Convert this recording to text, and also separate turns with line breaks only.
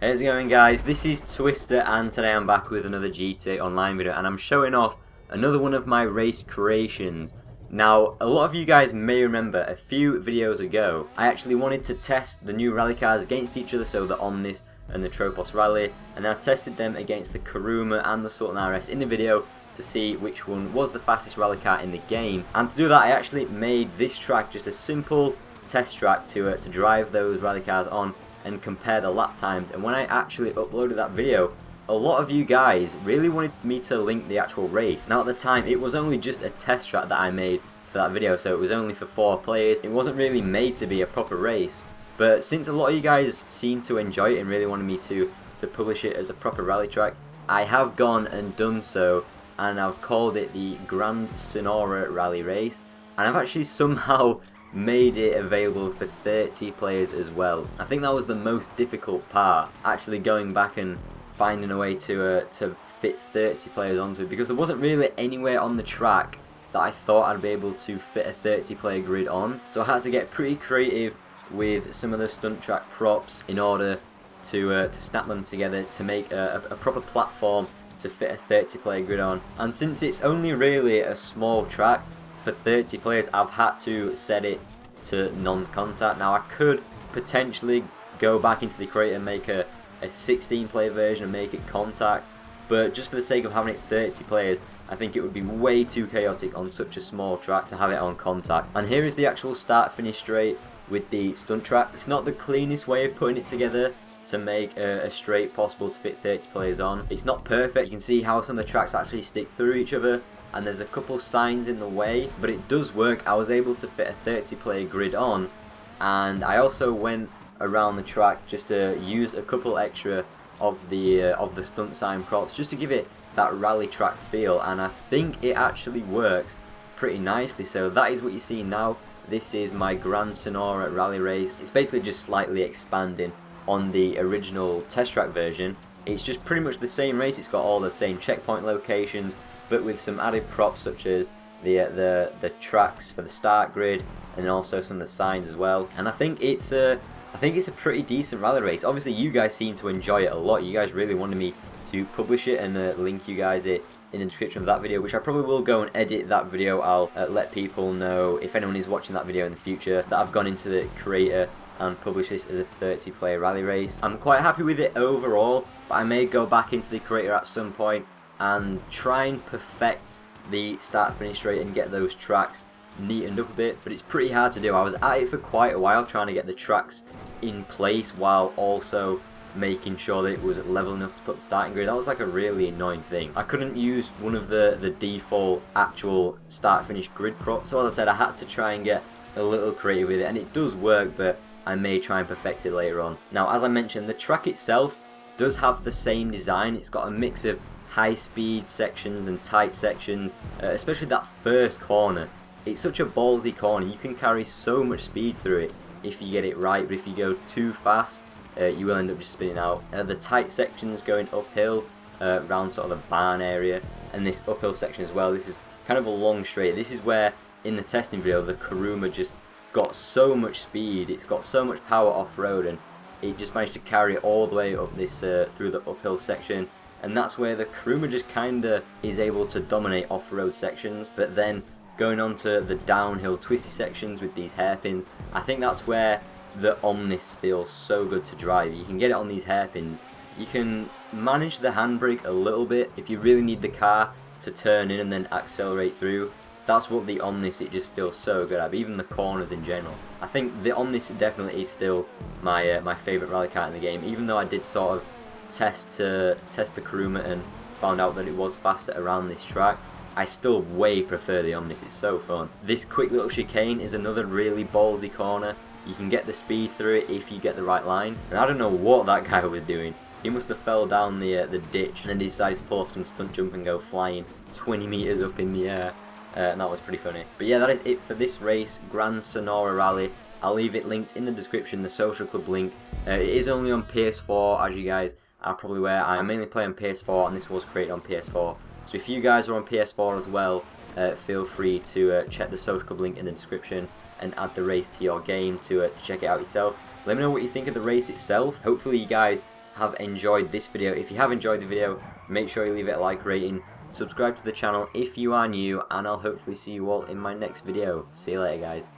How's it going, guys? This is Twister and today I'm back with another GTA Online video and I'm showing off another one of my race creations. Now, a lot of you guys may remember a few videos ago I actually wanted to test the new rally cars against each other, so the Omnis and the Tropos Rally, and then I tested them against the Kuruma and the Sultan RS in the video to see which one was the fastest rally car in the game. And to do that I actually made this track just a simple test track to drive those rally cars on and compare the lap times. And when I actually uploaded that video, a lot of you guys really wanted me to link the actual race. Now at the time it was only just a test track that I made for that video, so it was only for 4 players. It wasn't really made to be a proper race, but since a lot of you guys seemed to enjoy it and really wanted me to publish it as a proper rally track, I have gone and done so, and I've called it the Grand Senora Rally race, and I've actually somehow made it available for 30 players as well. I think that was the most difficult part, actually going back and finding a way to fit 30 players onto it, because there wasn't really anywhere on the track that I thought I'd be able to fit a 30 player grid on. So I had to get pretty creative with some of the stunt track props in order to snap them together to make a proper platform to fit a 30 player grid on. And since it's only really a small track for 30 players, I've had to set it to non-contact. Now I could potentially go back into the creator and make a 16 player version and make it contact, but just for the sake of having it 30 players, I think it would be way too chaotic on such a small track to have it on contact. And here is the actual start finish straight with the stunt track. It's not the cleanest way of putting it together to make a straight possible to fit 30 players on. It's not perfect. You can see how some of the tracks actually stick through each other, and there's a couple signs in the way, but it does work. I was able to fit a 30 player grid on, and I also went around the track just to use a couple extra of the stunt sign props just to give it that rally track feel, and I think it actually works pretty nicely. So that is what you see now. This is my Grand Senora Rally race. It's basically just slightly expanding on the original test track version. It's just pretty much the same race. It's got all the same checkpoint locations, but with some added props such as the tracks for the start grid, and then also some of the signs as well. And I think it's a pretty decent rally race. Obviously you guys seem to enjoy it a lot. You guys really wanted me to publish it and link you guys it in the description of that video, which I probably will go and edit that video. I'll let people know, if anyone is watching that video in the future, that I've gone into the creator and published this as a 30 player rally race. I'm quite happy with it overall, but I may go back into the creator at some point and try and perfect the start finish straight and get those tracks neatened up a bit, but it's pretty hard to do. I was at it for quite a while trying to get the tracks in place while also making sure that it was level enough to put the starting grid. That was like a really annoying thing. I couldn't use one of the default actual start finish grid props, so as I said, I had to try and get a little creative with it, and it does work, but I may try and perfect it later on. Now, as I mentioned, the track itself does have the same design. It's got a mix of high speed sections and tight sections, especially that first corner. It's such a ballsy corner. You can carry so much speed through it if you get it right, but if you go too fast, you will end up just spinning out. The tight sections going uphill around sort of the barn area, and this uphill section as well. This is kind of a long straight. This is where in the testing video the Kuruma just got so much speed. It's got so much power off-road, and it just managed to carry it all the way up this through the uphill section. And that's where the Kuruma just kinda is able to dominate off-road sections. But then going on to the downhill twisty sections with these hairpins, I think that's where the Omnis feels so good to drive. You can get it on these hairpins. You can manage the handbrake a little bit if you really need the car to turn in and then accelerate through. That's what the Omnis, it just feels so good at, even the corners in general. I think the Omnis definitely is still my favourite rally car in the game, even though I did sort of test the Kuruma and found out that it was faster around this track. I still way prefer the Omnis. It's so fun. This quick little chicane is another really ballsy corner. You can get the speed through it if you get the right line. And I don't know what that guy was doing. He must have fell down the ditch and then decided to pull off some stunt jump and go flying 20 meters up in the air. And that was pretty funny. But yeah, that is it for this race, Grand Senora Rally. I'll leave it linked in the description, the social club link. It is only on PS4, as you guys are probably aware. I mainly play on PS4, and this was created on PS4. So if you guys are on PS4 as well, feel free to check the social club link in the description and add the race to your game to check it out yourself. Let me know what you think of the race itself. Hopefully you guys have enjoyed this video. If you have enjoyed the video, make sure you leave it a like rating, subscribe to the channel if you are new, and I'll hopefully see you all in my next video. See you later, guys.